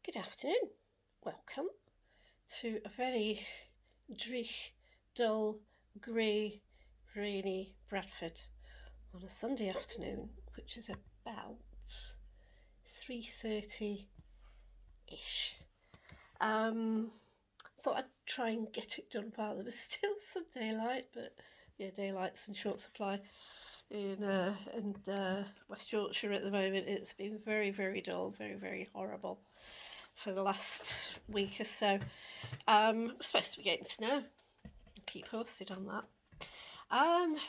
Good afternoon. Welcome to a very dull, grey, rainy Bradford on a Sunday afternoon, which is about 3:30-ish. Thought I'd try and get it done while there was still some daylight, but yeah, daylight's in short supply in West Yorkshire at the moment. It's been very, very dull, very, very horrible for the last week or so. We're supposed to be getting snow. I'll keep posted on that. Right,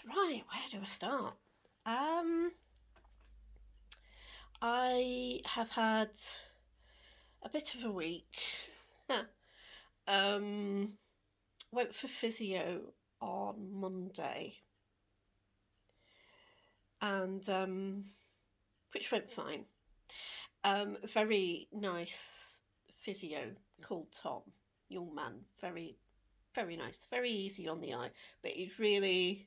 where do I start? I have had a bit of a week. Went for physio on Monday, and which went fine. Very nice physio called Tom, young man, very, very nice, very easy on the eye, but he's really,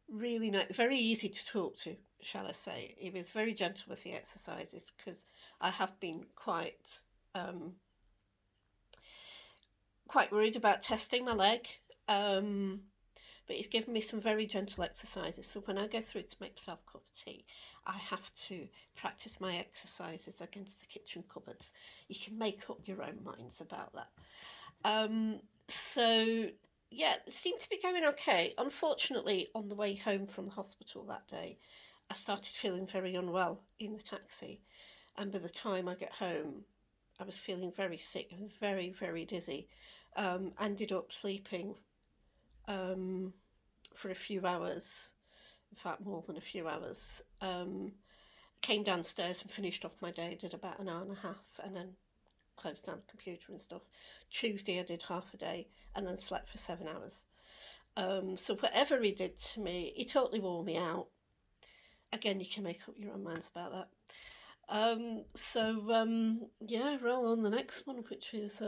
really nice, very easy to talk to, shall I say. He was very gentle with the exercises because I have been quite worried about testing my leg. But he's given me some very gentle exercises. So when I go through to make myself a cup of tea, I have to practice my exercises against the kitchen cupboards. You can make up your own minds about that. So yeah, it seemed to be going okay. Unfortunately, on the way home from the hospital that day, I started feeling very unwell in the taxi. And by the time I get home, I was feeling very sick and very, very dizzy. Ended up sleeping for a few hours, in fact, more than a few hours. Came downstairs and finished off my day, did about an hour and a half, and then closed down the computer and stuff. Tuesday, I did half a day and then slept for 7 hours. So, whatever he did to me, he totally wore me out. Again, you can make up your own minds about that. Yeah, roll on the next one, which is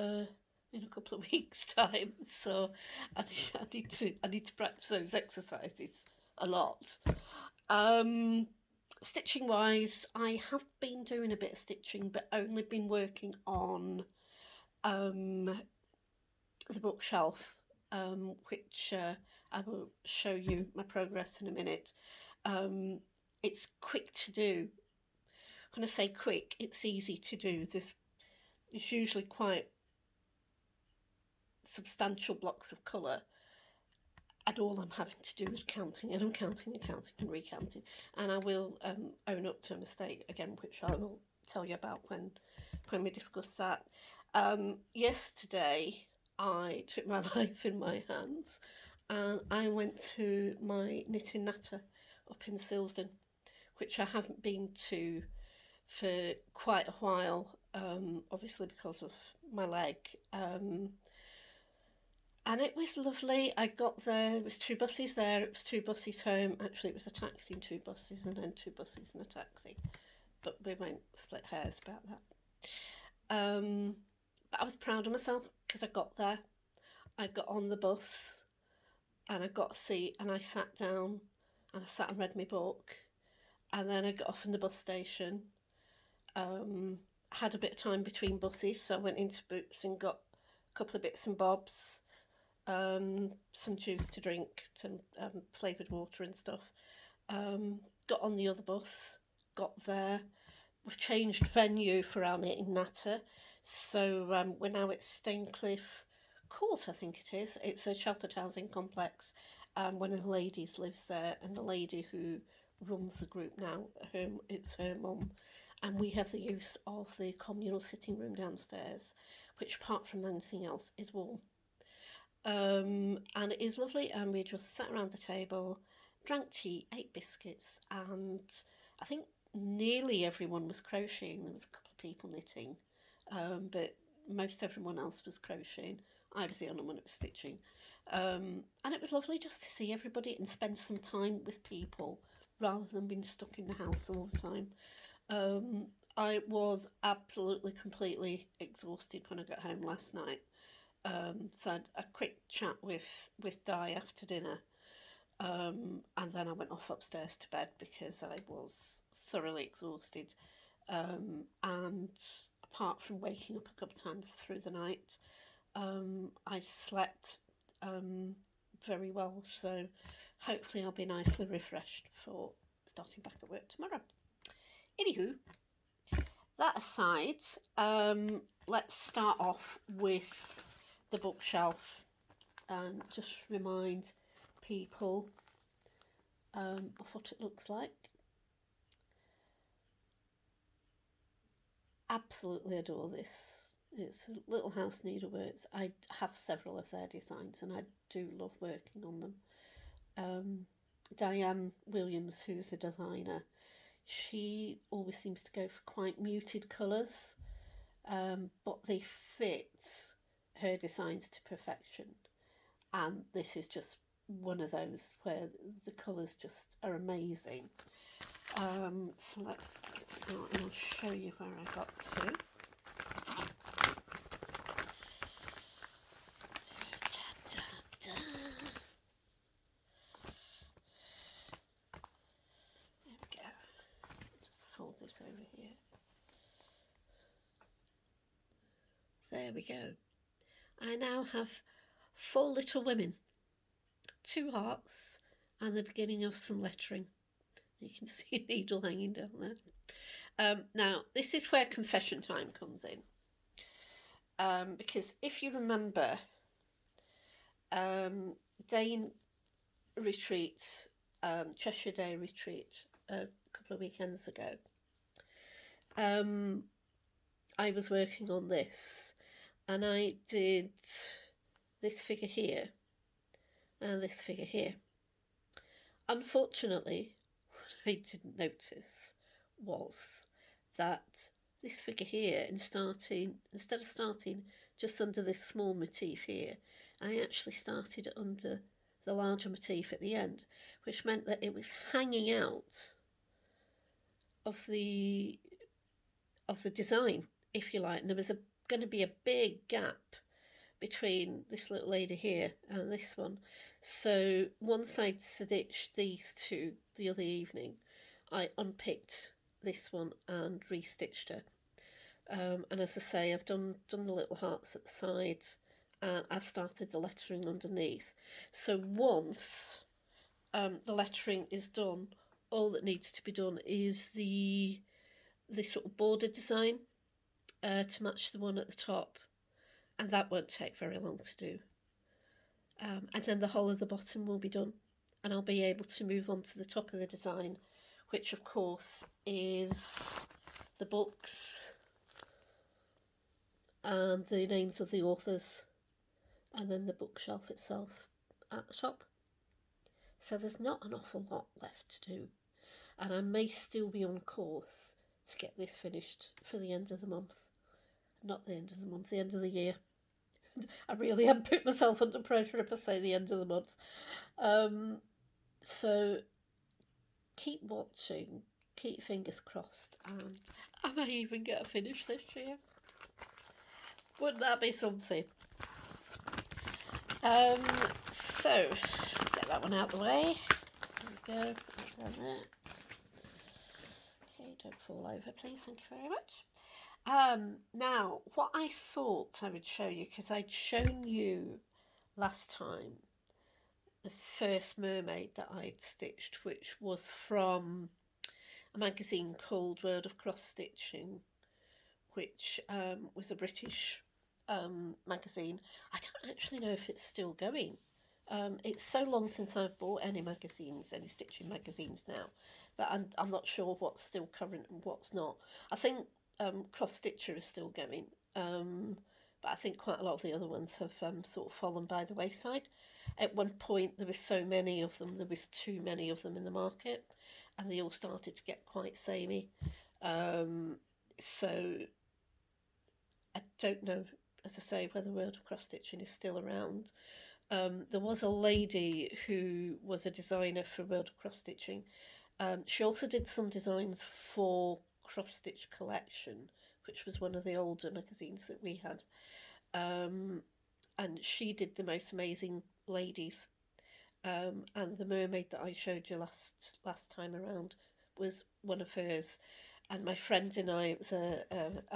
in a couple of weeks' time. So I need to practice those exercises a lot. Stitching wise, I have been doing a bit of stitching, but only been working on the bookshelf, which I will show you my progress in a minute. It's quick to do. When I say quick, it's easy to do. There's usually quite substantial blocks of colour, and all I'm having to do is counting, and I'm counting and counting and recounting. And I will own up to a mistake again, which I will tell you about when we discuss that. Yesterday, I took my life in my hands, and I went to my knitting natter up in Silsden, which I haven't been to for quite a while, obviously because of my leg. And it was lovely. I got there was two buses there, it was two buses home. Actually, it was a taxi and two buses, and then two buses and a taxi. But we won't split hairs about that. But I was proud of myself because I got there. I got on the bus and I got a seat and I sat down and I sat and read my book. And then I got off in the bus station. Had a bit of time between buses, so I went into Boots and got a couple of bits and bobs. Some juice to drink, some flavoured water and stuff. Got on the other bus, got there. We've changed venue for our knitting natter, so we're now at Staincliffe Court, I think it is. It's a sheltered housing complex. One of the ladies lives there, and the lady who runs the group now, it's her mum, and we have the use of the communal sitting room downstairs, which apart from anything else is warm. And it is lovely, and we just sat around the table, drank tea, ate biscuits, and I think nearly everyone was crocheting. There was a couple of people knitting, but most everyone else was crocheting. I was the only one that was stitching. And it was lovely just to see everybody and spend some time with people rather than being stuck in the house all the time. I was absolutely, completely exhausted when I got home last night. So I had a quick chat with Di after dinner, and then I went off upstairs to bed because I was thoroughly exhausted. And apart from waking up a couple of times through the night, I slept very well, so hopefully I'll be nicely refreshed for starting back at work tomorrow. Anywho, that aside, let's start off with the bookshelf and just remind people of what it looks like. Absolutely adore this. It's Little House Needleworks. I have several of their designs and I do love working on them. Diane Williams, who's the designer, she always seems to go for quite muted colours, but they fit her designs to perfection. And this is just one of those where the colours just are amazing. So let's get it out and I'll show you where I got to. There we go. Just fold this over here. There we go. I now have 4 little women, 2 hearts, and the beginning of some lettering. You can see a needle hanging down there. Now, this is where confession time comes in. Because if you remember, Dane retreat, Cheshire Day retreat, a couple of weekends ago, I was working on this, and I did this figure here and this figure here. Unfortunately, what I didn't notice was that this figure here, instead of starting just under this small motif here, I actually started under the larger motif at the end, which meant that it was hanging out of the design, if you like, and there was going to be a big gap between this little lady here and this one. So once I'd stitched these two the other evening, I unpicked this one and restitched her. And as I say, I've done the little hearts at the sides, and I've started the lettering underneath. So once the lettering is done, all that needs to be done is this sort of border design to match the one at the top, and that won't take very long to do. And then the whole of the bottom will be done, and I'll be able to move on to the top of the design, which of course is the books and the names of the authors, and then the bookshelf itself at the top. So there's not an awful lot left to do, and I may still be on course to get this finished for the end of the month. Not the end of the month, the end of the year. I really have put myself under pressure if I say the end of the month. So keep watching, keep fingers crossed, and I may even get a finish this year. Wouldn't that be something? So get that one out of the way. There we go. Down there. Okay, don't fall over, please. Thank you very much. Now, what I thought I would show you, because I'd shown you last time the first mermaid that I'd stitched, which was from a magazine called World of Cross Stitching, which was a British magazine. I don't actually know if it's still going. It's so long since I've bought any stitching magazines now, that I'm not sure what's still current and what's not. I think Cross Stitcher is still going, but I think quite a lot of the other ones have sort of fallen by the wayside. At one point there was so many of them, there was too many of them in the market, and they all started to get quite samey. So I don't know, as I say, whether World of Cross Stitching is still around. There was a lady who was a designer for World of Cross Stitching. She also did some designs for Cross Stitch Collection, which was one of the older magazines that we had. And she did the most amazing ladies. And the mermaid that I showed you last time around was one of hers. And my friend and I, it was a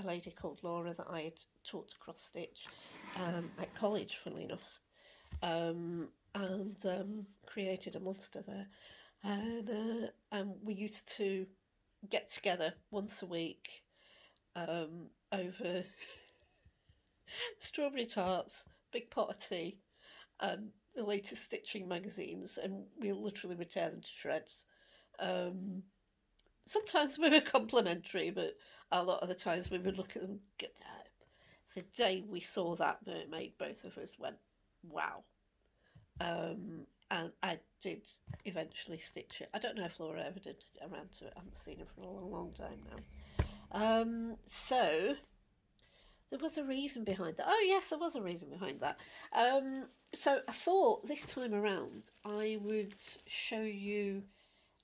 lady called Laura that I had taught to cross stitch at college, funnily enough, and created a monster there. And we used to get together once a week over strawberry tarts, big pot of tea, and the latest stitching magazines, and we literally would tear them to shreds. Um, Sometimes we were complimentary, but a lot of the times we would look at them. The day we saw that mermaid, both of us went, "Wow!" And I did eventually stitch it. I don't know if Laura ever did around to it. I haven't seen her for a long, long time now. So there was a reason behind that. Oh yes, there was a reason behind that. So I thought this time around I would show you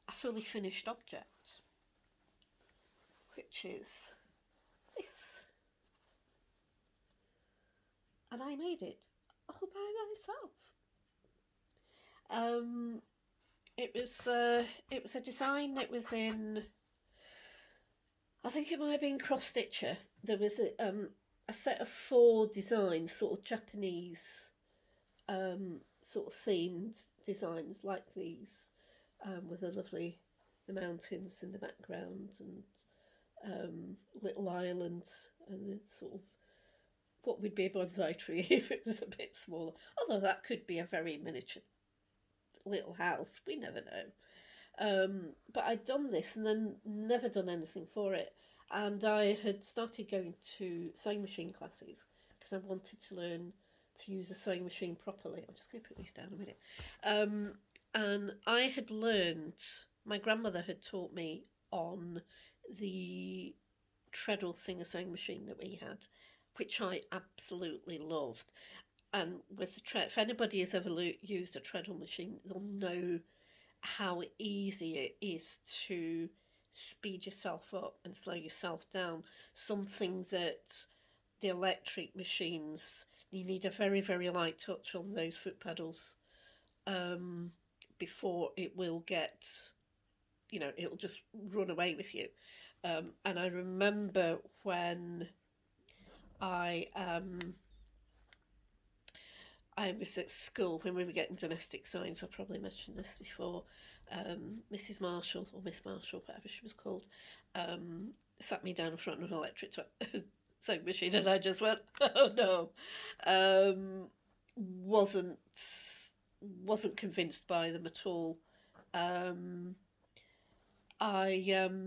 a fully finished object, which is this. And I made it all by myself. It was a design that was in, I think it might have been cross stitcher. There was a set of 4 designs, sort of Japanese sort of themed designs like these, with the lovely the mountains in the background and little islands and the sort of what would be a bonsai tree if it was a bit smaller. Although that could be a very miniature little house, we never know. But I'd done this and then never done anything for it. And I had started going to sewing machine classes because I wanted to learn to use a sewing machine properly. I'm just going to put these down a minute. And I had learned, my grandmother had taught me on the treadle Singer sewing machine that we had, which I absolutely loved. And with the if anybody has ever used a treadle machine, they'll know how easy it is to speed yourself up and slow yourself down. Something that the electric machines, you need a very, very light touch on those foot pedals before it will get, it'll just run away with you. And I remember when I I was at school when we were getting domestic science. I probably mentioned this before. Mrs. Marshall, or Miss Marshall, whatever she was called, sat me down in front of an electric sewing machine, and I just went, "Oh no!" Um, wasn't wasn't convinced by them at all. Um, I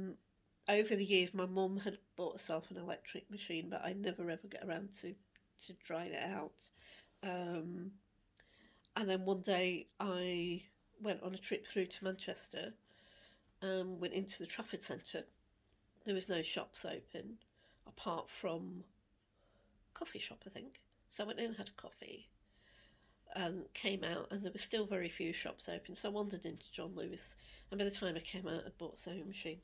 Over the years, my mum had bought herself an electric machine, but I never ever get around to trying it out. Um, and then one day I went on a trip through to Manchester and went into the Trafford Centre. There was no shops open apart from a coffee shop, I think. So I went in and had a coffee and came out, and there were still very few shops open. So I wandered into John Lewis, and by the time I came out, I'd bought a sewing machine.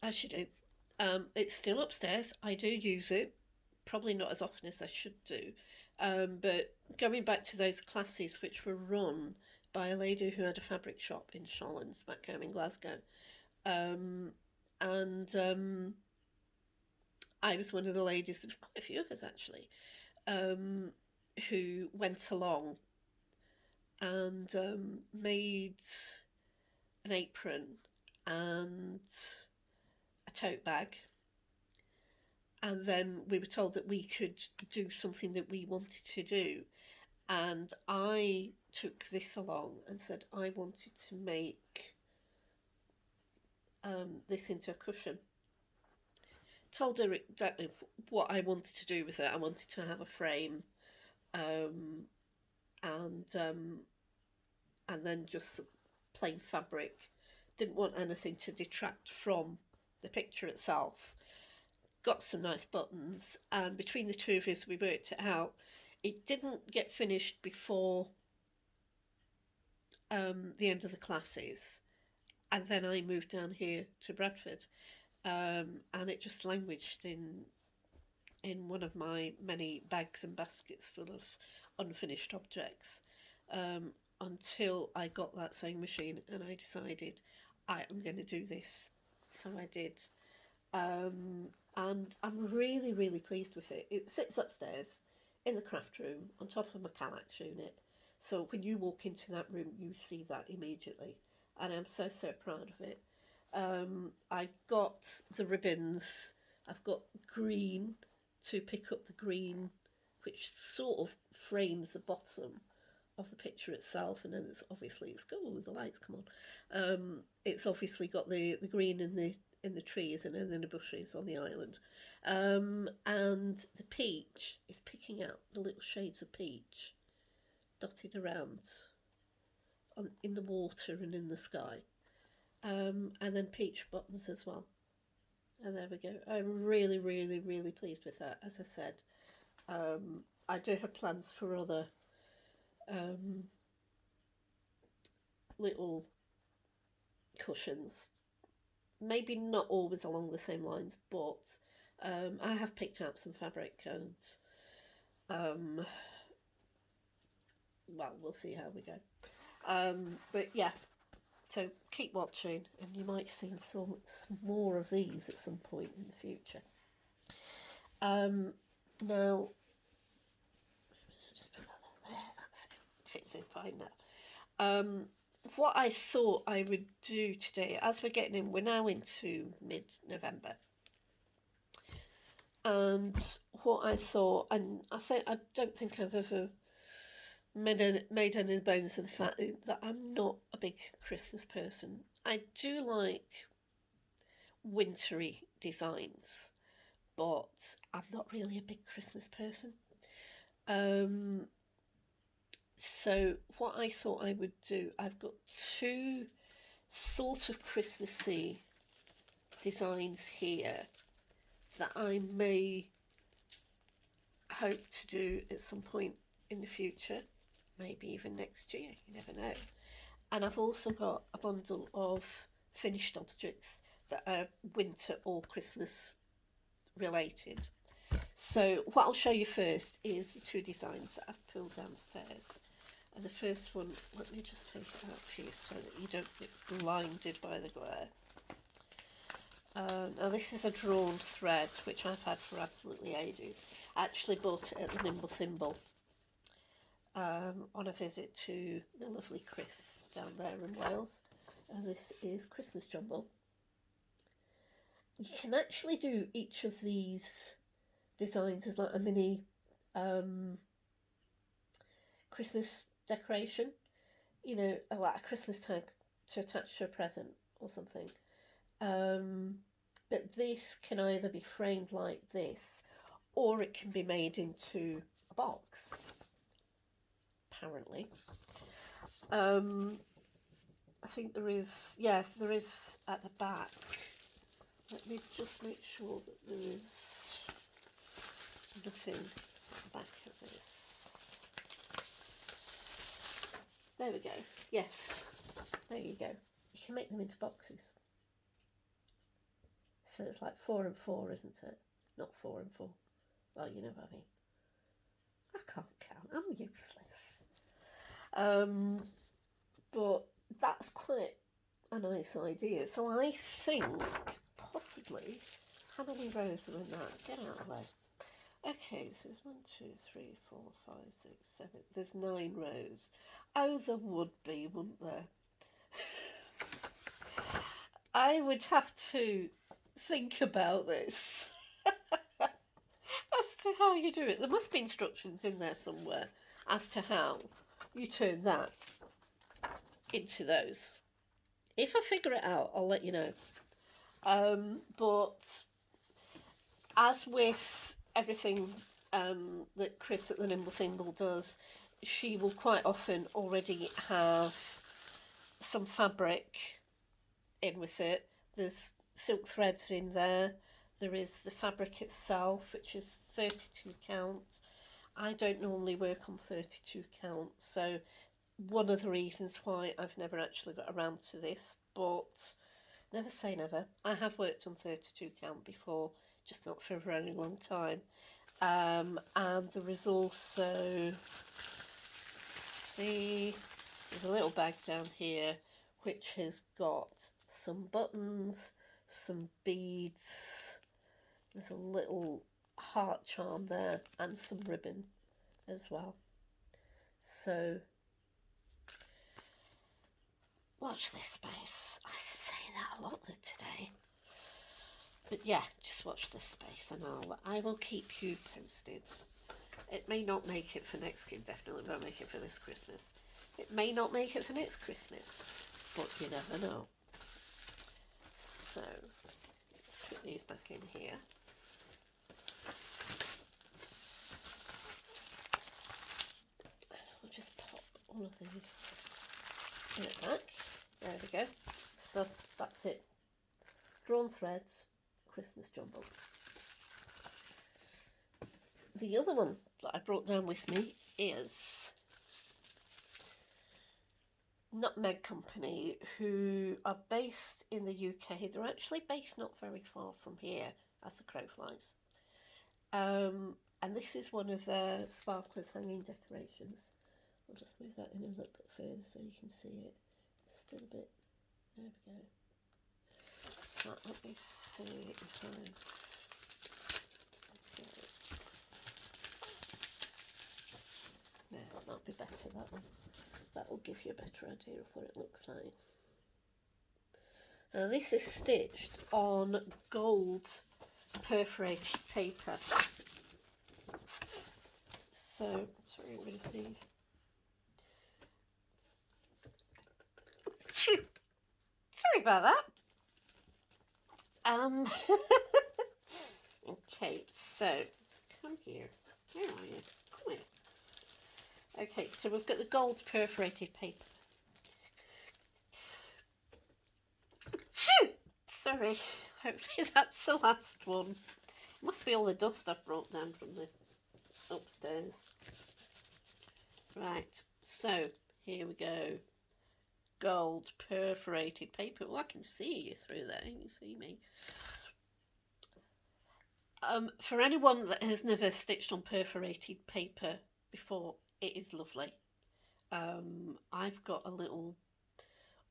As you do. It's still upstairs. I do use it, probably not as often as I should do. But going back to those classes which were run by a lady who had a fabric shop in Shallons back home in Glasgow. Um, and I was one of the ladies, there was quite a few of us actually, um, who went along and made an apron and a tote bag. And then we were told that we could do something that we wanted to do. And I took this along and said I wanted to make this into a cushion. Told her exactly what I wanted to do with it. I wanted to have a frame, um, and and then just plain fabric. Didn't want anything to detract from the picture itself. Got some nice buttons, and between the two of us, we worked it out. It didn't get finished before the end of the classes, and then I moved down here to Bradford, and it just languished in one of my many bags and baskets full of unfinished objects, until I got that sewing machine, and I decided I am going to do this so I did. And I'm really, really pleased with it. It sits upstairs in the craft room on top of my Kallax unit. So when you walk into that room, you see that immediately. And I'm so, so proud of it. I got the ribbons. I've got green to pick up the green, which sort of frames the bottom of the picture itself, and then it's got the lights come on. It's obviously got the green in the trees and in the bushes on the island, and the peach is picking out the little shades of peach dotted around in the water and in the sky, and then peach buttons as well. And there we go. I'm really, really, really pleased with that. As I said, I do have plans for other um, little cushions. Maybe not always along the same lines, but I have picked up some fabric and well, we'll see how we go. But yeah, so keep watching and you might see some more of these at some point in the future. Now, just put that there, that's it, fits in fine now. What I thought I would do today, as we're getting in, we're now into mid-November, and what I thought, and I don't think I've ever made any bones of the fact that I'm not a big Christmas person. I do like wintry designs, but I'm not really a big Christmas person. So what I thought I would do, I've got two sort of Christmassy designs here that I may hope to do at some point in the future, maybe even next year, you never know. And I've also got a bundle of finished objects that are winter or Christmas related. So what I'll show you first is the two designs that I've pulled downstairs. And the first one, let me just take it out for you so that you don't get blinded by the glare. Now this is a drawn thread, which I've had for absolutely ages. I actually bought it at the Nimble thimble on a visit to the lovely Chris down there in Wales. And this is Christmas Jumble. You can actually do each of these designs as like a mini Christmas decoration, you know, like a Christmas tag to attach to a present or something. But this can either be framed like this or it can be made into a box, apparently. I think there is at the back. Let me just make sure that there is nothing at the back of this. There we go. Yes, there you go. You can make them into boxes. So it's like 4 and 4, isn't it? Not 4 and 4. Well, you know what I mean. I can't count. I'm useless. But that's quite a nice idea. So I think possibly, how many rows are in that? Get out of the way. Okay, so there's 1, 2, 3, 4, 5, 6, 7. There's 9 rows. Oh, there would be, wouldn't there? I would have to think about this as to how you do it. There must be instructions in there somewhere as to how you turn that into those. If I figure it out, I'll let you know. But as with everything that Chris at the Nimble Thimble does, she will quite often already have some fabric in with it. There's silk threads in there. There is the fabric itself, which is 32 count. I don't normally work on 32 count, so one of the reasons why I've never actually got around to this, but never say never. I have worked on 32 count before, just not for a very long time. And there is also, see, there's a little bag down here which has got some buttons, some beads. There's a little heart charm there and some ribbon as well. So watch this space. I say that a lot today. But yeah, just watch this space and I will keep you posted. It may not make it for next Christmas, definitely won't make it for this Christmas. It may not make it for next Christmas, but you never know. So, let's put these back in here. And I'll just pop all of these in it back. There we go. So, that's it. Drawn threads, Christmas jumble. The other one that I brought down with me is Nutmeg Company, who are based in the UK. They're actually based not very far from here, as the crow flies. And this is one of their sparklers hanging decorations. I'll just move that in a little bit further so you can see it. It's still a bit. There we go. Right, let me see if I. Okay. Yeah, that'll be better, that one. That will give you a better idea of what it looks like. Now this is stitched on gold perforated paper. So, sorry, I'm going to sneeze. Sorry about that. Okay, so come here. Where are you? Come here. Okay, so we've got the gold perforated paper. Sorry, hopefully that's the last one. It must be all the dust I've brought down from the upstairs. Right, so here we go. Gold perforated paper. Oh, I can see you through there. You can see me. For anyone that has never stitched on perforated paper before, it is lovely. I've got a little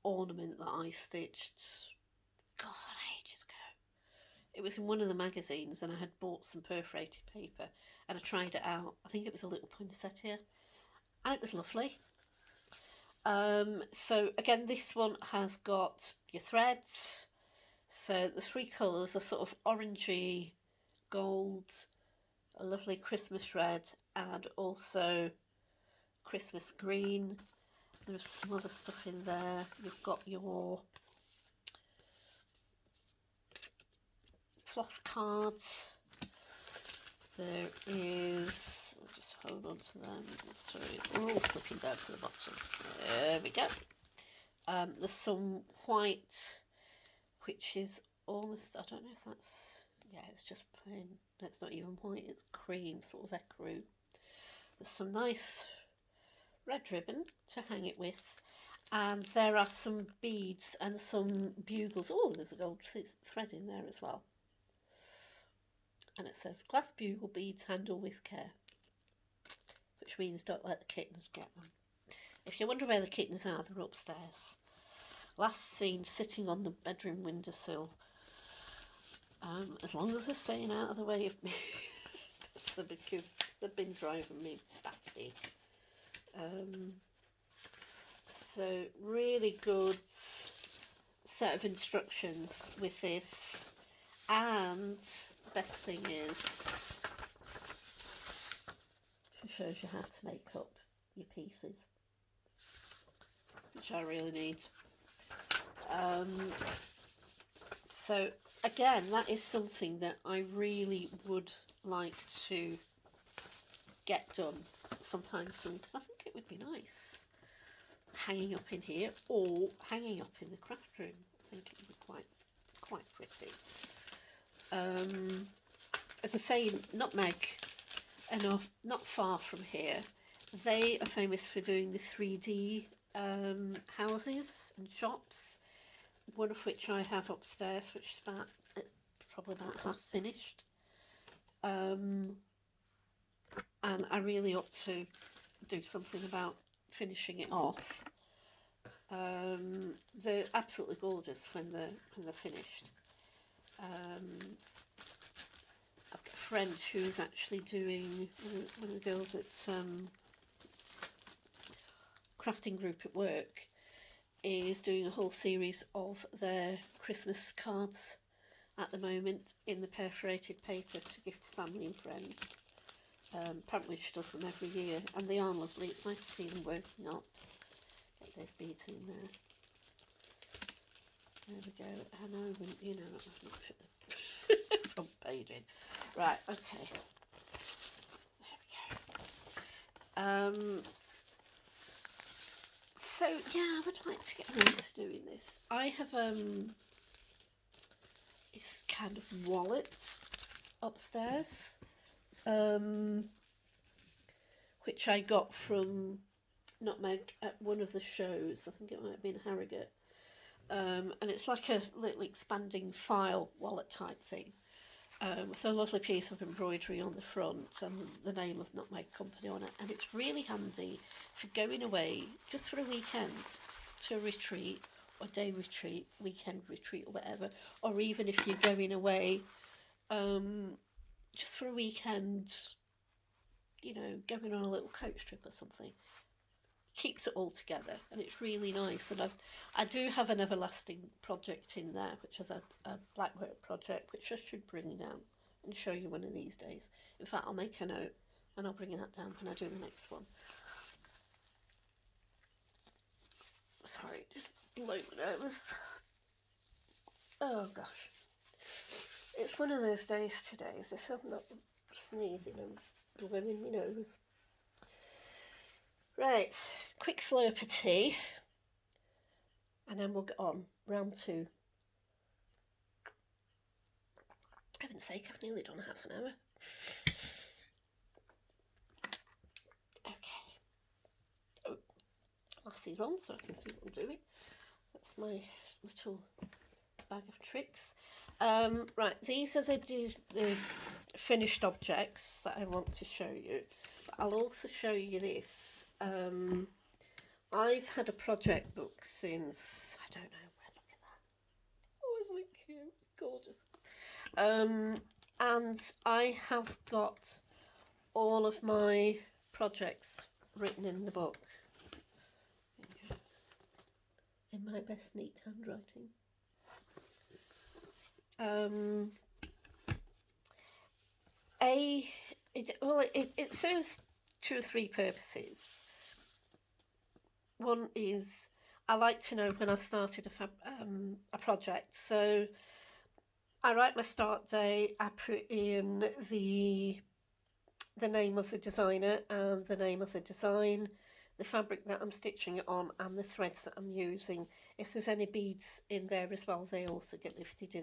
ornament that I stitched, God, ages ago. It was in one of the magazines and I had bought some perforated paper and I tried it out. I think it was a little poinsettia and it was lovely. So again, this one has got your threads. So the three colours are sort of orangey, gold, a lovely Christmas red, and also Christmas green. There's some other stuff in there. You've got your floss cards. There is, I'll just hold on to them. Sorry, we're all slipping down to the bottom. There we go. There's some white, which is almost, I don't know if that's, yeah, it's just plain, it's not even white, it's cream, sort of ecru. There's some nice red ribbon to hang it with, and there are some beads and some bugles. Oh, there's a gold thread in there as well. And it says, glass bugle beads, handle with care. Which means don't let the kittens get them. If you wonder where the kittens are, they're upstairs. Last seen sitting on the bedroom windowsill. As long as they're staying out of the way of me. Because they've been driving me batty. So really good set of instructions with this, and the best thing is it shows you how to make up your pieces, which I really need. So again, that is something that I really would like to get done sometime soon, because I think it would be nice hanging up in here or hanging up in the craft room. I think it would be quite pretty. As I say, Nutmeg, enough not far from here, they are famous for doing the 3D houses and shops, one of which I have upstairs, which is it's probably about half finished. And I really ought to do something about finishing it off. They're absolutely gorgeous when they're finished. I've got a friend who's actually doing, one of the girls at crafting group at work is doing a whole series of their Christmas cards at the moment in the perforated paper to give to family and friends. Apparently she does them every year, and they are lovely. It's nice to see them working up. Get those beads in there. There we go. And I wouldn't, you know, I've not put the front page in. Right, okay. There we go. So yeah, I would like to get around to doing this. I have this kind of wallet upstairs, which I got from Nutmeg at one of the shows. I think it might have been Harrogate. And it's like a little expanding file wallet type thing, with a lovely piece of embroidery on the front and the name of Nutmeg Company on it. And it's really handy for going away just for a weekend to a retreat, or day retreat, weekend retreat, or whatever, or even if you're going away just for a weekend, you know, going on a little coach trip or something. Keeps it all together, and it's really nice. And I do have an everlasting project in there, which is a black work project, which I should bring down and show you one of these days. In fact, I'll make a note and I'll bring that down when I do the next one. Sorry, just blow my nose. Oh gosh, it's one of those days today, as if I'm not sneezing and blowing my nose. Right, quick slurp of tea, and then we'll get on round two. For heaven's sake, I've nearly done half an hour. Okay. Oh, glasses on so I can see what I'm doing. That's my little bag of tricks. Right, these are the finished objects that I want to show you. But I'll also show you this. I've had a project book since, I don't know when, look at that. Oh, isn't it cute? Gorgeous. And I have got all of my projects written in the book in my best neat handwriting. It serves two or three purposes. One is I like to know when I've started a project. So I write my start date, I put in the name of the designer and the name of the design, the fabric that I'm stitching it on, and the threads that I'm using. If there's any beads in there as well, they also get listed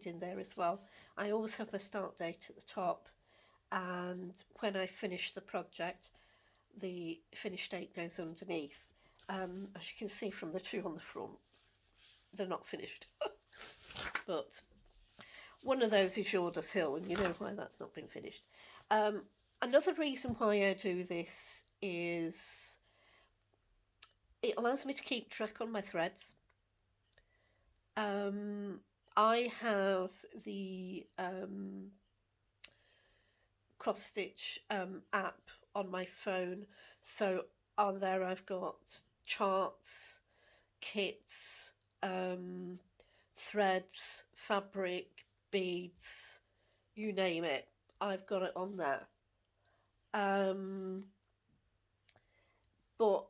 in there as well. I always have my start date at the top, and when I finish the project, the finish date goes underneath. As you can see from the two on the front, they're not finished. But one of those is Jorda's Hill, and you know why that's not been finished. Another reason why I do this is it allows me to keep track on my threads. I have the cross stitch app on my phone, so on there I've got charts, kits, threads, fabric, beads, you name it, I've got it on there. But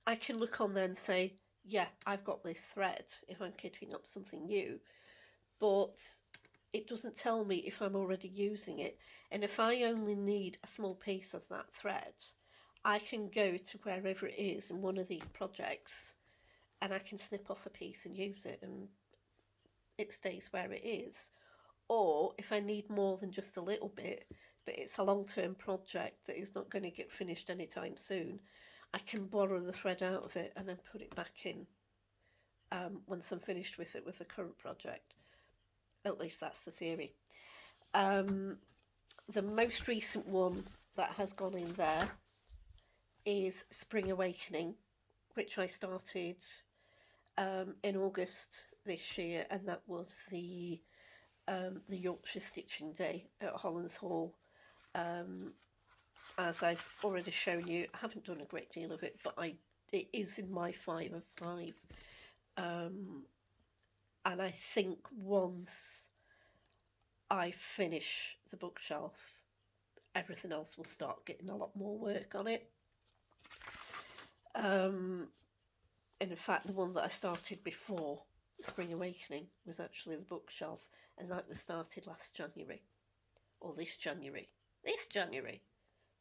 I can look on there and say, yeah, I've got this thread if I'm kitting up something new, but it doesn't tell me if I'm already using it. And if I only need a small piece of that thread, I can go to wherever it is in one of these projects and I can snip off a piece and use it, and it stays where it is. Or if I need more than just a little bit, but it's a long-term project that is not going to get finished anytime soon, I can borrow the thread out of it and then put it back in once I'm finished with it with the current project. At least that's the theory. The most recent one that has gone in there is Spring Awakening, which I started in August this year, and that was the Yorkshire Stitching Day at Hollands Hall. As I've already shown you, I haven't done a great deal of it, but it is in my 5 of 5. And I think once I finish the bookshelf, everything else will start getting a lot more work on it. In fact, the one that I started before Spring Awakening was actually the bookshelf, and that was started last January, or this January.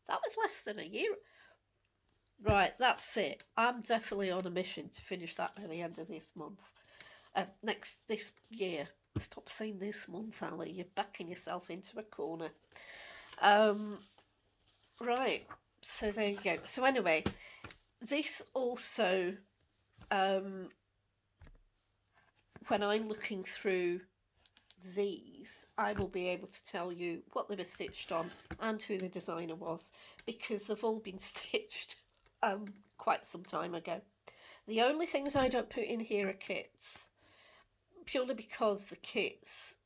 That was less than a year. Right, that's it. I'm definitely on a mission to finish that by the end of this month. This year. Stop saying this month, Ali. You're backing yourself into a corner. Right, so there you go. So anyway, this also, when I'm looking through these, I will be able to tell you what they were stitched on and who the designer was, because they've all been stitched quite some time ago. The only things I don't put in here are kits, purely because the kits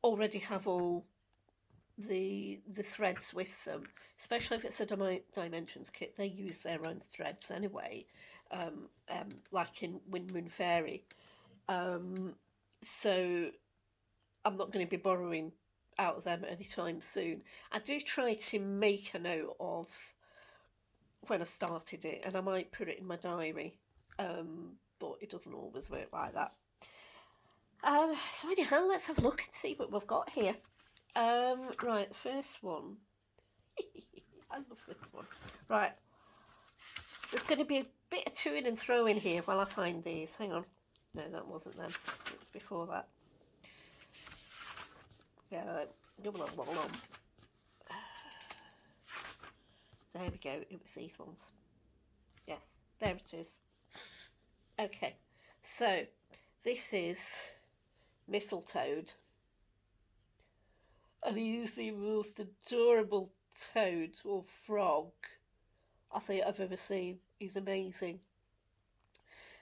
already have all the threads with them, especially if it's a dimensions kit. They use their own threads anyway, like in Wind Moon Fairy. So I'm not going to be borrowing out of them anytime soon. I do try to make a note of when I've started it, and I might put it in my diary, but it doesn't always work like that. So anyhow, let's have a look and see what we've got here. Right, the first one. I love this one. Right, there's going to be a bit of to-ing and throwing here while I find these. Hang on. No, that wasn't them. It was before that. Yeah, there we go. It was these ones. Yes, there it is. Okay, so this is Mistletoe, and he's the most adorable toad or frog I think I've ever seen. He's amazing.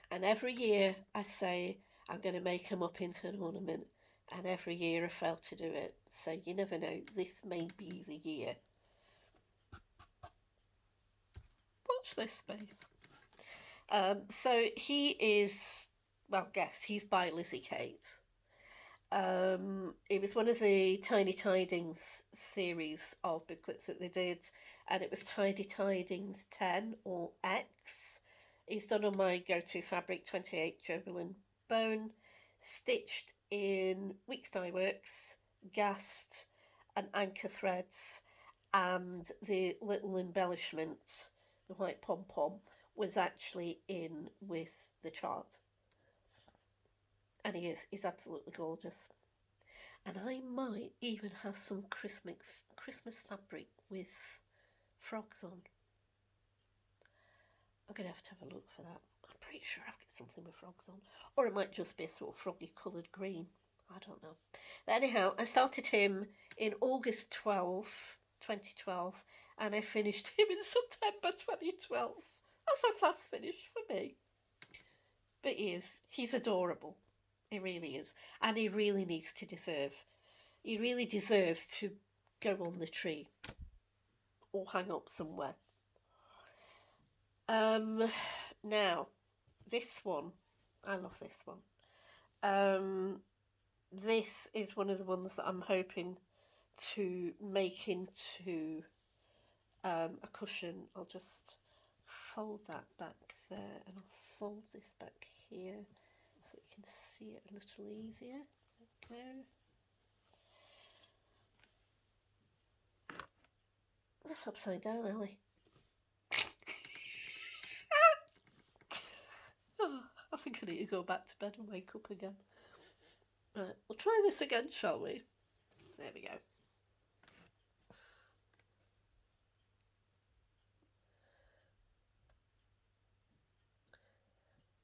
And every year I say I'm going to make him up into an ornament, and every year I fail to do it. So you never know, this may be the year. Watch this space. So he is, well, guess, he's by Lizzie Kate. It was one of the Tiny Tidings series of booklets that they did, and it was Tidy Tidings 10 or X. It's done on my go-to fabric, 28 Jovelin bone, stitched in Weeks Dye Works, gassed, and anchor threads, and the little embellishment, the white pom-pom, was actually in with the chart. And he's absolutely gorgeous. And I might even have some Christmas fabric with frogs on. I'm going to have a look for that. I'm pretty sure I've got something with frogs on. Or it might just be a sort of froggy coloured green. I don't know. But anyhow, I started him in August 2012, and I finished him in September 2012. That's a fast finish for me. But he's adorable. He really is. And he really needs to he really deserves to go on the tree or hang up somewhere. Now, this one, I love this one. This is one of the ones that I'm hoping to make into a cushion. I'll just fold that back there, and I'll fold this back here so you can see it a little easier. There we go. That's upside down, Ellie. Oh, I think I need to go back to bed and wake up again. Right, we'll try this again, shall we? There we go.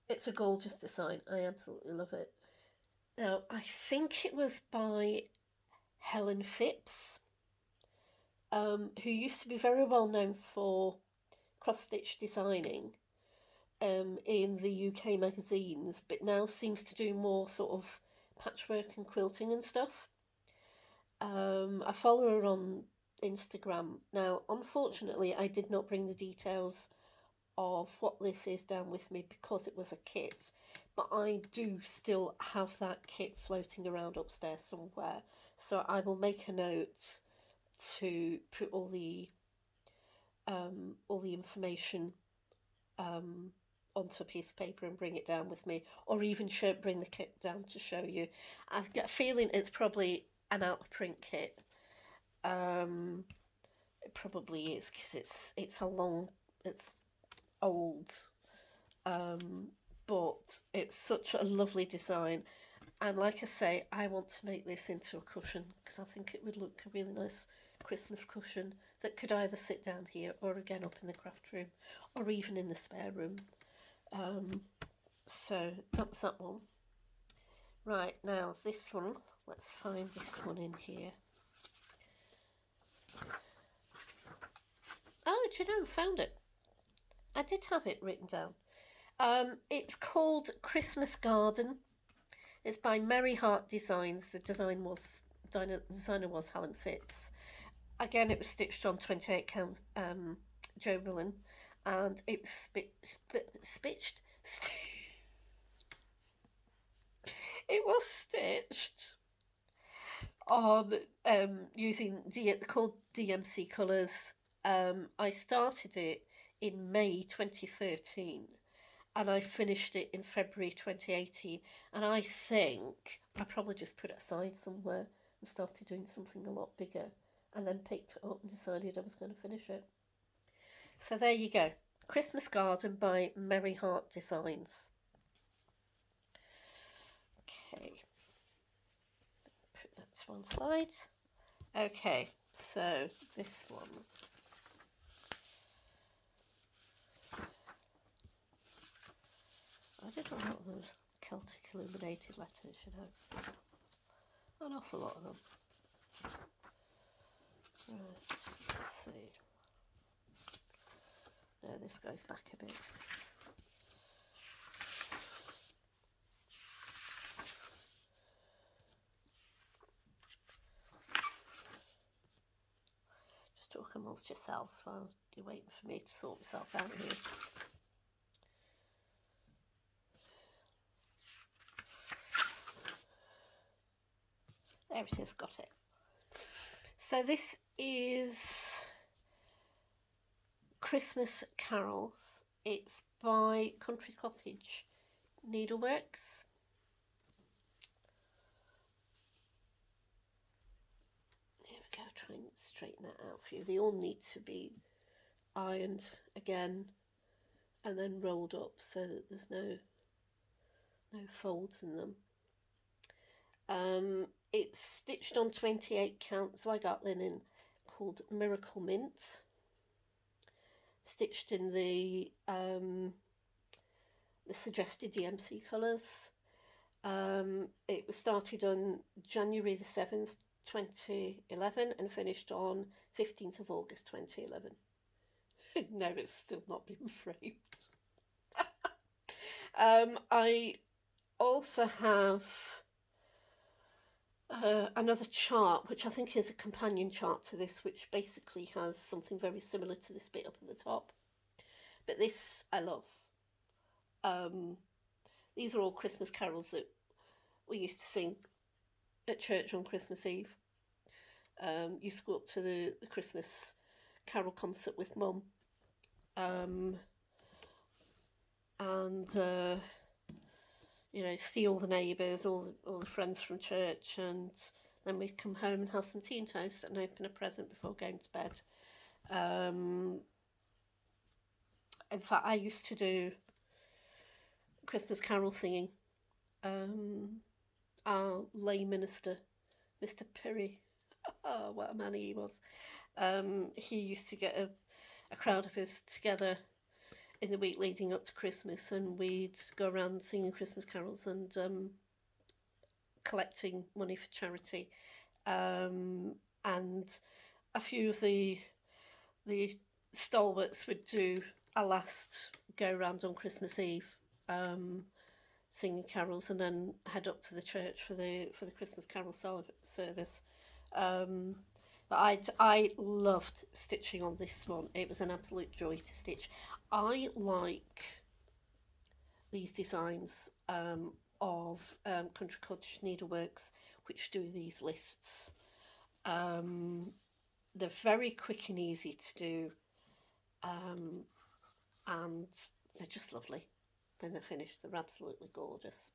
It's a gorgeous design. I absolutely love it. Now, I think it was by Helen Phipps, who used to be very well known for cross-stitch designing. in the UK magazines, but now seems to do more sort of patchwork and quilting and stuff. I follow her on Instagram. Now, unfortunately, I did not bring the details of what this is down with me because it was a kit, but I do still have that kit floating around upstairs somewhere. So I will make a note to put all the information onto a piece of paper and bring it down with me, or even bring the kit down to show you. I get a feeling it's probably an out of print kit. It probably is because it's old, but it's such a lovely design. And like I say, I want to make this into a cushion because I think it would look a really nice Christmas cushion that could either sit down here or again up in the craft room or even in the spare room. So that was that one. Right, now this one, let's find this one in here. Oh, do you know, I found it. I did have it written down. It's called Christmas Garden. It's by Merry Heart Designs. The designer was Helen Phipps. Again, it was stitched on 28 count Juggle, and it was it was stitched on using called DMC colours. I started it in May 2013 and I finished it in February 2018. And I think I probably just put it aside somewhere and started doing something a lot bigger and then picked it up and decided I was going to finish it. So there you go. Christmas Garden by Merry Heart Designs. Okay. Put that to one side. Okay, so this one. I did a lot of those Celtic illuminated letters, you know. An awful lot of them. Right, let's see. No, this goes back a bit. Just talk amongst yourselves while you're waiting for me to sort myself out here. There it is, got it. So this is Christmas Carols. It's by Country Cottage Needleworks. Here we go, try and straighten that out for you. They all need to be ironed again and then rolled up so that there's no folds in them. It's stitched on 28 count Zweigart linen called Miracle Mint, stitched in the suggested DMC colours. It was started on January the 7th 2011 and finished on 15th of August 2011. No, it's still not been framed. I also have another chart, which I think is a companion chart to this, which basically has something very similar to this bit up at the top. But this I love. These are all Christmas carols that we used to sing at church on Christmas Eve. Used to go up to the Christmas carol concert with Mum. You know, see all the neighbours, all the friends from church, and then we'd come home and have some tea and toast and open a present before going to bed. In fact, I used to do Christmas carol singing. Our lay minister, Mr. Perry, oh, what a man he was. He used to get a crowd of us together in the week leading up to Christmas, and we'd go around singing Christmas carols and collecting money for charity. And a few of the stalwarts would do a last go around on Christmas Eve, singing carols, and then head up to the church for the Christmas carol service. Um, but I loved stitching on this one. It was an absolute joy to stitch. I like these designs of Country Cottage Needleworks, which do these lists. Um, they're very quick and easy to do, um, and they're just lovely when they're finished. They're absolutely gorgeous.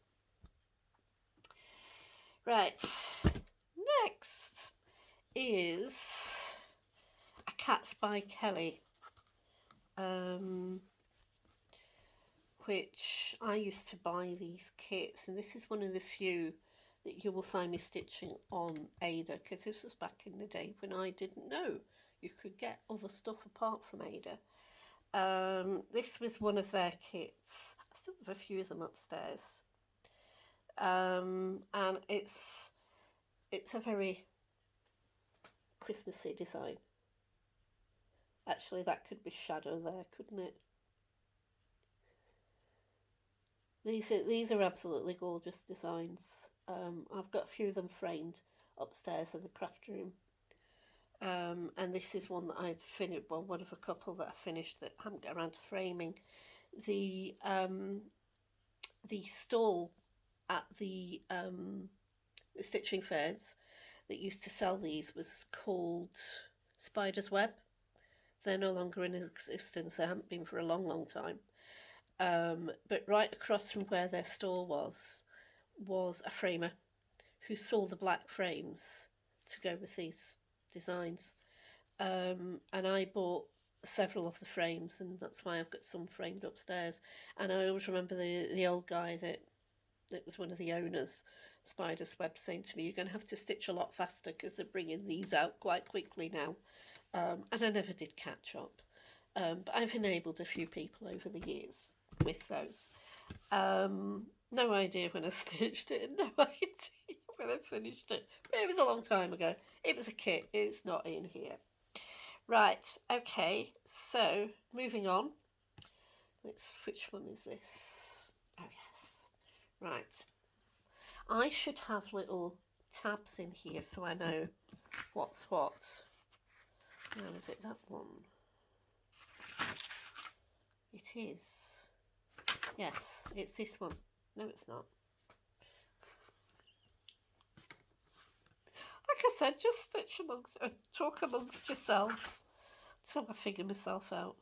Right, next is A Cat's by Kelly, which I used to buy these kits, and this is one of the few that you will find me stitching on Ada, because this was back in the day when I didn't know you could get other stuff apart from Ada. This was one of their kits. I still have a few of them upstairs, and it's a very Christmassy design. Actually, that could be shadow there, couldn't it? These are absolutely gorgeous designs. I've got a few of them framed upstairs in the craft room. And this is one that I'd finished, well, one of a couple that I finished that I haven't got around to framing. The stall at the stitching fairs that used to sell these was called Spider's Web. They're no longer in existence. They haven't been for a long, long time. But right across from where their store was a framer who saw the black frames to go with these designs. And I bought several of the frames, and that's why I've got some framed upstairs. And I always remember the old guy that was one of the owners, Spider's Web, saying to me, "You're going to have to stitch a lot faster because they're bringing these out quite quickly now." And I never did catch up. But I've enabled a few people over the years with those. No idea when I stitched it, no idea when I finished it. But it was a long time ago. It was a kit, it's not in here. Right, okay, so moving on. Which one is this? Oh yes, right. I should have little tabs in here so I know what's what. Now, is it that one? It is. Yes, it's this one. No, it's not. Like I said, just stitch amongst, talk amongst yourselves until I figure myself out.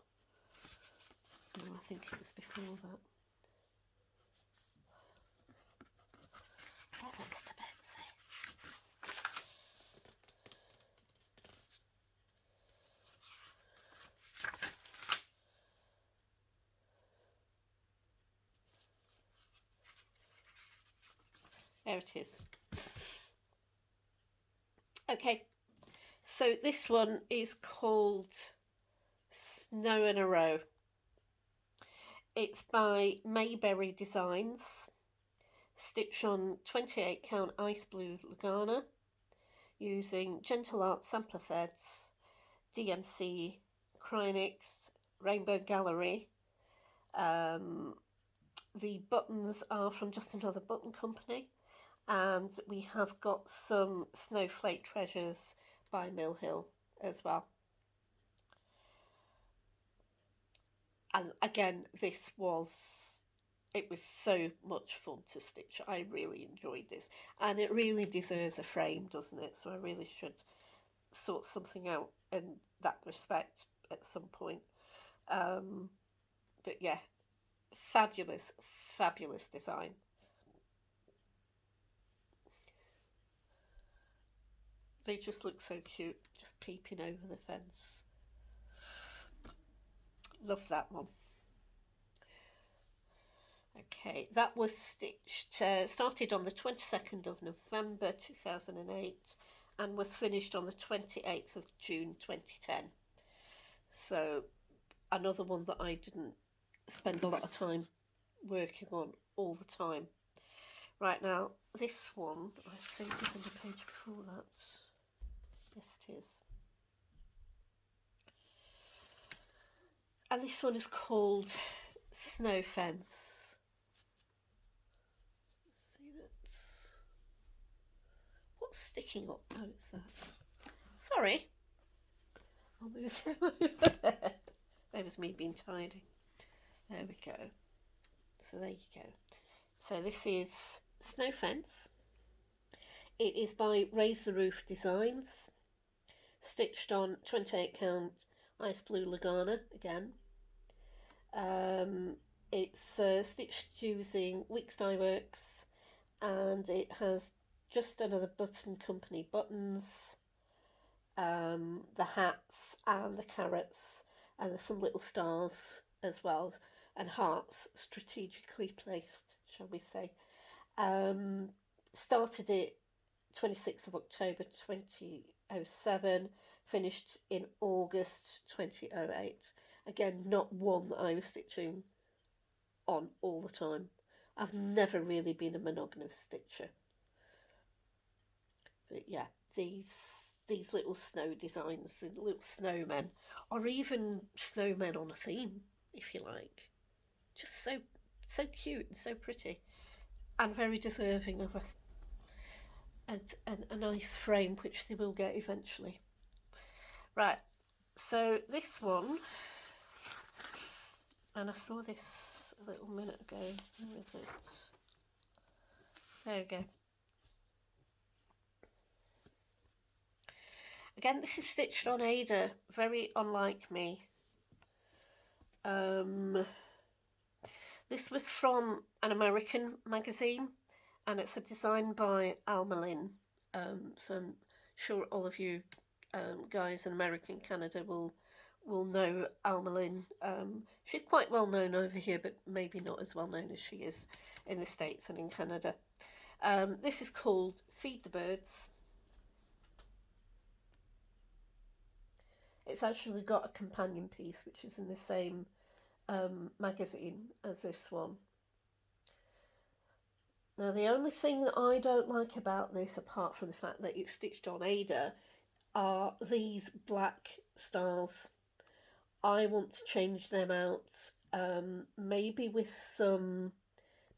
No, I think it was before that. Get next to Betsy. There it is. Okay, so this one is called Snow in a Row. It's by Mayberry Designs, stitched on 28 count ice blue Lugana using Gentle Art sampler threads, DMC, Krynix, Rainbow Gallery. The buttons are from Just Another Button Company, and we have got some Snowflake Treasures by Mill Hill as well. And again, it was so much fun to stitch. I really enjoyed this, and it really deserves a frame, doesn't it? So I really should sort something out in that respect at some point. But yeah, fabulous, fabulous design. They just look so cute, just peeping over the fence. Love that one. Okay, that was stitched, started on the 22nd of November 2008 and was finished on the 28th of June 2010. So another one that I didn't spend a lot of time working on all the time. Right, now this one I think is on the page before that. Yes, it is. And this one is called snow fence. See that's what's sticking up. Oh, it's that. Sorry, I'll move it over there. That was me being tidy. There we go. So there you go. So this is Snow Fence. It is by Raise the Roof Designs, stitched on 28 count ice blue Lagana again. It's stitched using Weeks Dye Works, and it has just another Button Company buttons, the hats and the carrots, and there's some little stars as well, and hearts strategically placed, shall we say. Started it 26th of October 2007, finished in August 2008. Again, not one that I was stitching on all the time. I've never really been a monogamous stitcher. But yeah, these little snow designs, the little snowmen, or even snowmen on a theme, if you like. Just so cute and so pretty, and very deserving of a nice frame, which they will get eventually. Right, so this one, and I saw this a little minute ago. Where is it? There we go. Again, this is stitched on Ada, very unlike me. This was from an American magazine, and it's a design by Alma Lynn. So I'm sure all of you guys in America and Canada will know Alma Lynn. She's quite well known over here, but maybe not as well known as she is in the States and in Canada. This is called Feed the Birds. It's actually got a companion piece, which is in the same magazine as this one. Now, the only thing that I don't like about this, apart from the fact that it's stitched on Ada, are these black stars. I want to change them out, maybe with some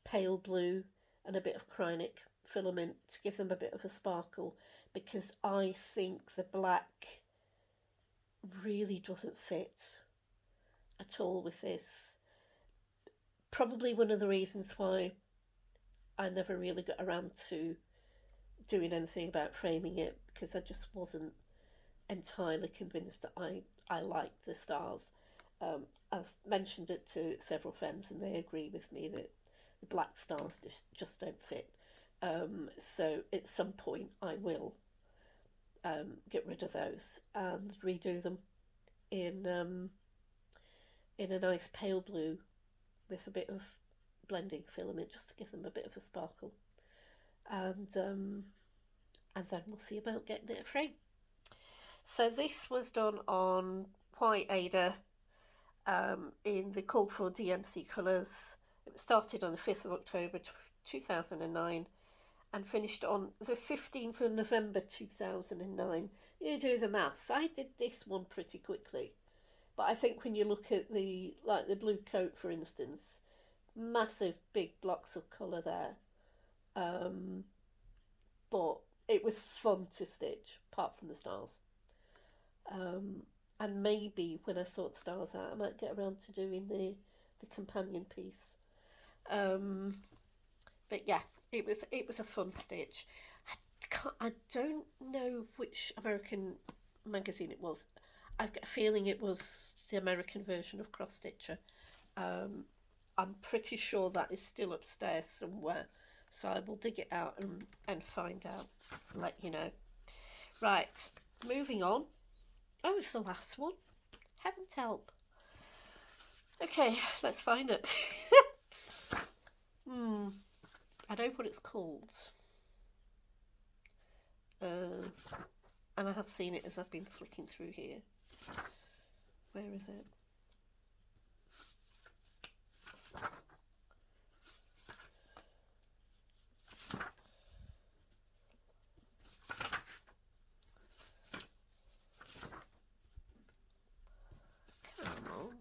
pale blue and a bit of Krynic filament to give them a bit of a sparkle, because I think the black really doesn't fit at all with this. Probably one of the reasons why I never really got around to doing anything about framing it, because I just wasn't entirely convinced that I liked the stars. I've mentioned it to several friends and they agree with me that the black stars just don't fit. So at some point I will get rid of those and redo them in a nice pale blue with a bit of blending filament, just to give them a bit of a sparkle, and then we'll see about getting it a frame. So this was done on white Ada in the called for DMC colours. It started on the 5th of October 2009 and finished on the 15th of November 2009. You do the maths. I did this one pretty quickly, but I think when you look at the blue coat, for instance, massive big blocks of colour there, but it was fun to stitch apart from the stars. And maybe when I sort the stars out I might get around to doing the companion piece. But yeah, it was a fun stitch. I don't know which American magazine it was. I've got a feeling it was the American version of Cross Stitcher. I'm pretty sure that is still upstairs somewhere, so I will dig it out and find out and let you know. Right, moving on. Oh, it's the last one. Heaven's help. Okay, let's find it. I know what it's called. And I have seen it as I've been flicking through here. Where is it? Come on.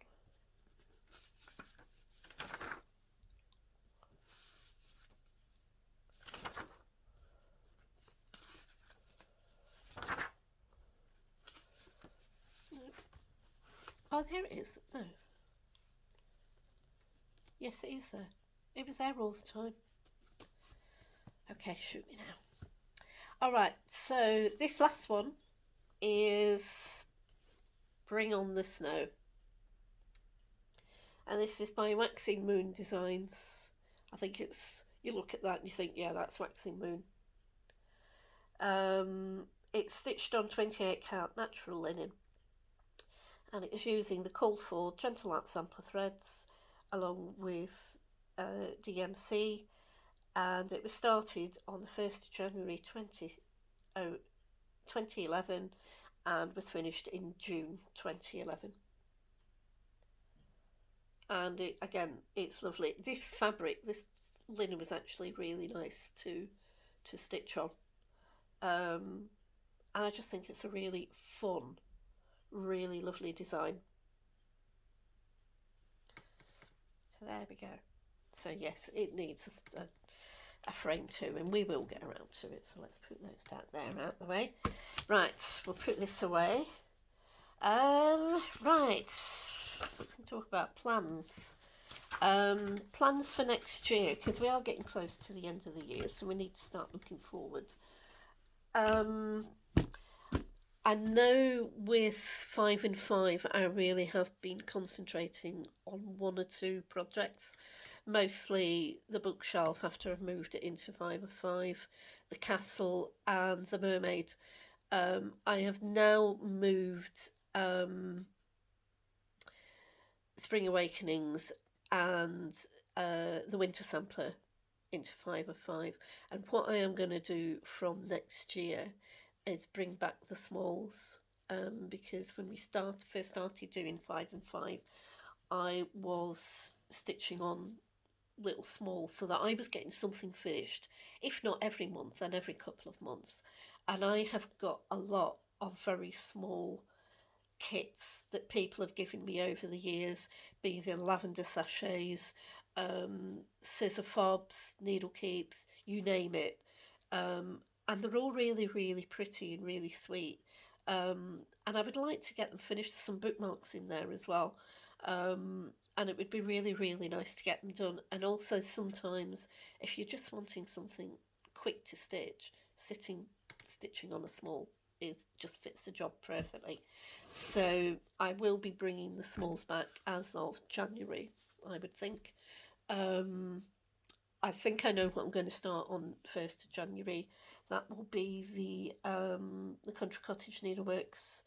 Oh, there it is. No. Yes, it is there. It was there all the time. Okay, shoot me now. Alright, so this last one is Bring on the Snow. And this is by Waxing Moon Designs. I think you look at that and you think, yeah, that's Waxing Moon. It's stitched on 28 count natural linen, and it is using the Cold for Gentle Art sampler threads along with DMC, and it was started on the 1st of January 2011 and was finished in June 2011. And it's lovely. This fabric, this linen, was actually really nice to stitch on, and I just think it's a really fun, really lovely design. So there we go. So yes, it needs a frame too, and we will get around to it. So let's put those down there out the way. Right, we'll put this away. Right, we can talk about plans. Plans for next year, because we are getting close to the end of the year, so we need to start looking forward. I know with 5 and 5 I really have been concentrating on one or two projects, mostly the bookshelf after I've moved it into 5 of 5, the castle and the mermaid. I have now moved Spring Awakenings and the Winter Sampler into 5 of 5, and what I am going to do from next year is bring back the smalls, because when we first started doing 5 and 5 I was stitching on little smalls so that I was getting something finished, if not every month then every couple of months, and I have got a lot of very small kits that people have given me over the years, be they lavender sachets, scissor fobs, needle keeps, you name it. And they're all really, really pretty and really sweet. And I would like to get them finished, some bookmarks in there as well. And it would be really, really nice to get them done. And also sometimes, if you're just wanting something quick to stitch, stitching on a small just fits the job perfectly. So I will be bringing the smalls back as of January, I would think. I think I know what I'm going to start on 1st of January. That will be the Country Cottage Needleworks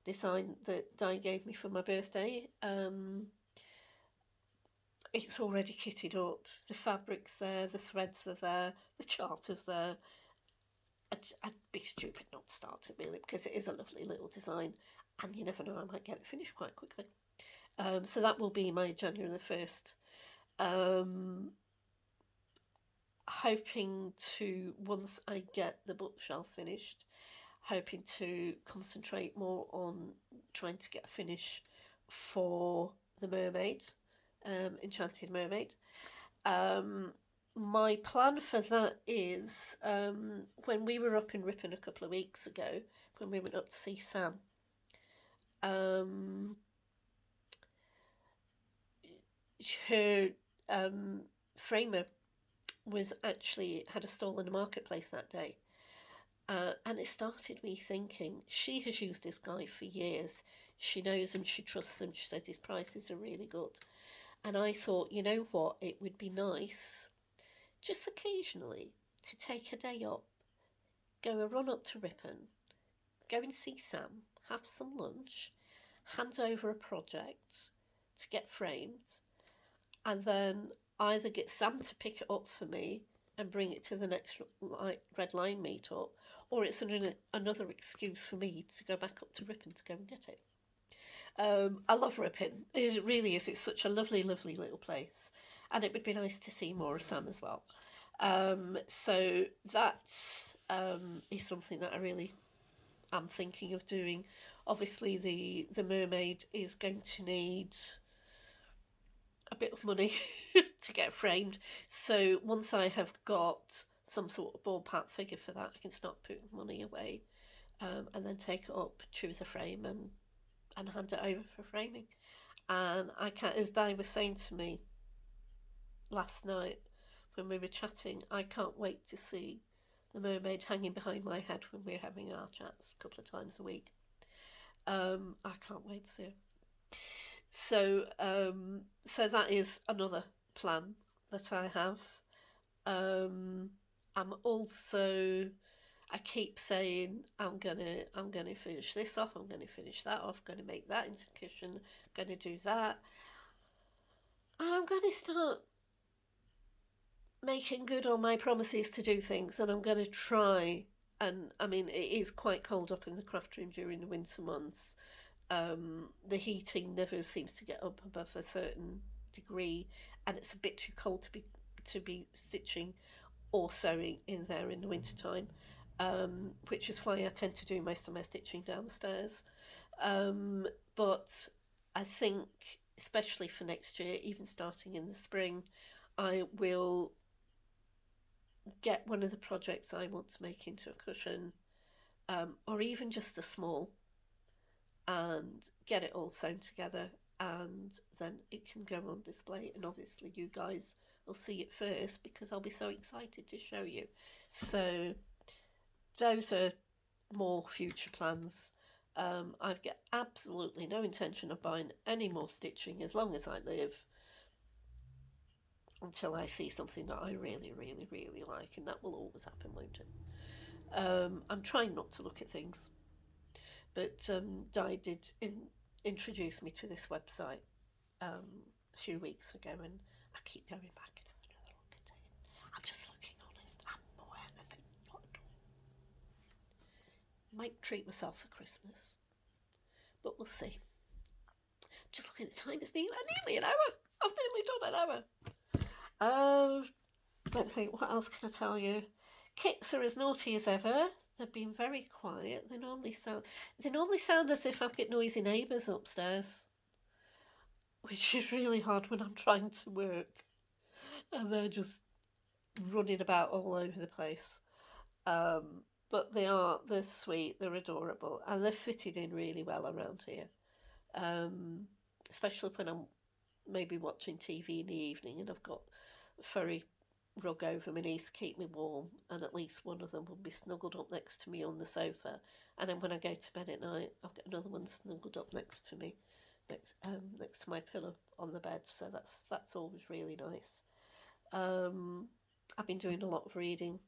design that Di gave me for my birthday. It's already kitted up. The fabric's there, the threads are there, the charter's there. I'd be stupid not to start it really, because it is a lovely little design, and you never know, I might get it finished quite quickly. So that will be my January the 1st. Hoping to, once I get the bookshelf finished, hoping to concentrate more on trying to get a finish for the Mermaid, Enchanted Mermaid. My plan for that is, when we were up in Ripon a couple of weeks ago, when we went up to see Sam, her framer had a stall in the marketplace that day, and it started me thinking, she has used this guy for years, she knows him, she trusts him, she says his prices are really good, and I thought, you know what, it would be nice just occasionally to take a day up, go a run up to Ripon, go and see Sam, have some lunch, hand over a project to get framed, and then either get Sam to pick it up for me and bring it to the next Red Line meet-up, or it's another excuse for me to go back up to Ripon to go and get it. I love Ripon. It really is. It's such a lovely, lovely little place. And it would be nice to see more of Sam as well. So that is something that I really am thinking of doing. Obviously, the Mermaid is going to need a bit of money to get framed. So once I have got some sort of ballpark figure for that, I can start putting money away, and then take it up, choose a frame, and and hand it over for framing. And I can't, as Di was saying to me last night when we were chatting, I can't wait to see the mermaid hanging behind my head when we're having our chats a couple of times a week. I can't wait to see her. So that is another plan that I have. Um, I'm also, I keep saying I'm gonna finish this off. I'm gonna finish that off. I'm gonna make that into cushion. I'm gonna do that, and I'm gonna start making good on my promises to do things. And I'm gonna try. And I mean, it is quite cold up in the craft room during the winter months. The heating never seems to get up above a certain degree, and it's a bit too cold to be stitching or sewing in there in the wintertime, which is why I tend to do most of my stitching down the stairs. But I think, especially for next year, even starting in the spring, I will get one of the projects I want to make into a cushion, or even just a small, and get it all sewn together, and then it can go on display. And obviously, you guys will see it first because I'll be so excited to show you. So, those are more future plans. I've got absolutely no intention of buying any more stitching as long as I live until I see something that I really, really, really like, and that will always happen, won't it? I'm trying not to look at things, but Di did introduce me to this website a few weeks ago, and I keep going back and having another look at it. I'm just looking honest. I'm not anything. Not at all. Might treat myself for Christmas, but we'll see. Just looking at the time, it's nearly an hour. I've nearly done an hour. Don't think, what else can I tell you? Kits are as naughty as ever. They've been very quiet. They normally sound as if I've got noisy neighbours upstairs, which is really hard when I'm trying to work. And they're just running about all over the place. But they're sweet, they're adorable, and they're fitted in really well around here. Um, Especially when I'm maybe watching TV in the evening and I've got a furry rug over my knees to keep me warm, and at least one of them will be snuggled up next to me on the sofa. And then when I go to bed at night, I've got another one snuggled up next to me, next to my pillow on the bed. So that's always really nice. Um, I've been doing a lot of reading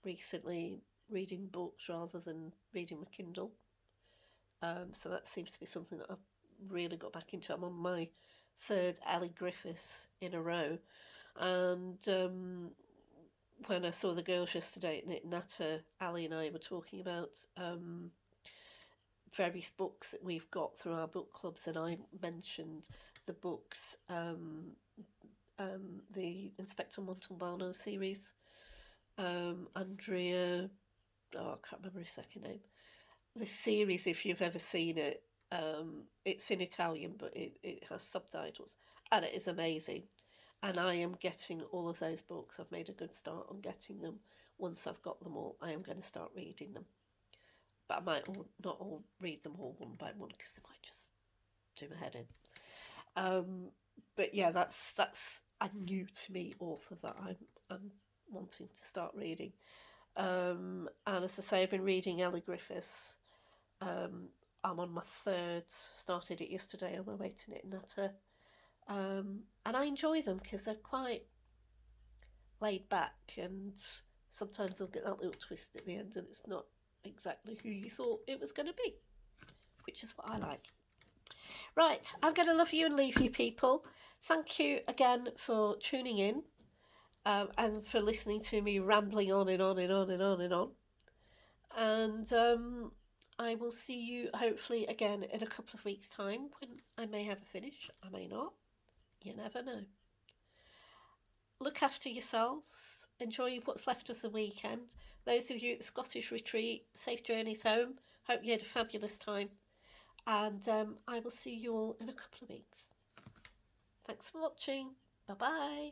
recently, reading books rather than reading my Kindle. So that seems to be something that I've really got back into. I'm on my third Ellie Griffiths in a row, and when I saw the girls yesterday at Knit Natter, Ali and I were talking about various books that we've got through our book clubs, and I mentioned the books, the Inspector Montalbano series. Andrea, I can't remember his second name. The series, if you've ever seen it, it's in Italian, but it has subtitles, and it is amazing. And I am getting all of those books. I've made a good start on getting them. Once I've got them all, I am going to start reading them. But I might not all read them all one by one because they might just do my head in. But yeah, that's a new to me author that I'm wanting to start reading. And as I say, I've been reading Ellie Griffiths. I'm on my third. Started it yesterday on my way to Knit Natter. And I enjoy them because they're quite laid back, and sometimes they'll get that little twist at the end, and it's not exactly who you thought it was going to be, which is what I like. Right, I'm going to love you and leave you, people. Thank you again for tuning in, and for listening to me rambling on and on and on and on and on. And I will see you hopefully again in a couple of weeks' time when I may have a finish. I may not. You never know. Look after yourselves. Enjoy what's left of the weekend. Those of you at the Scottish retreat, safe journeys home. Hope you had a fabulous time. And I will see you all in a couple of weeks. Thanks for watching. Bye bye.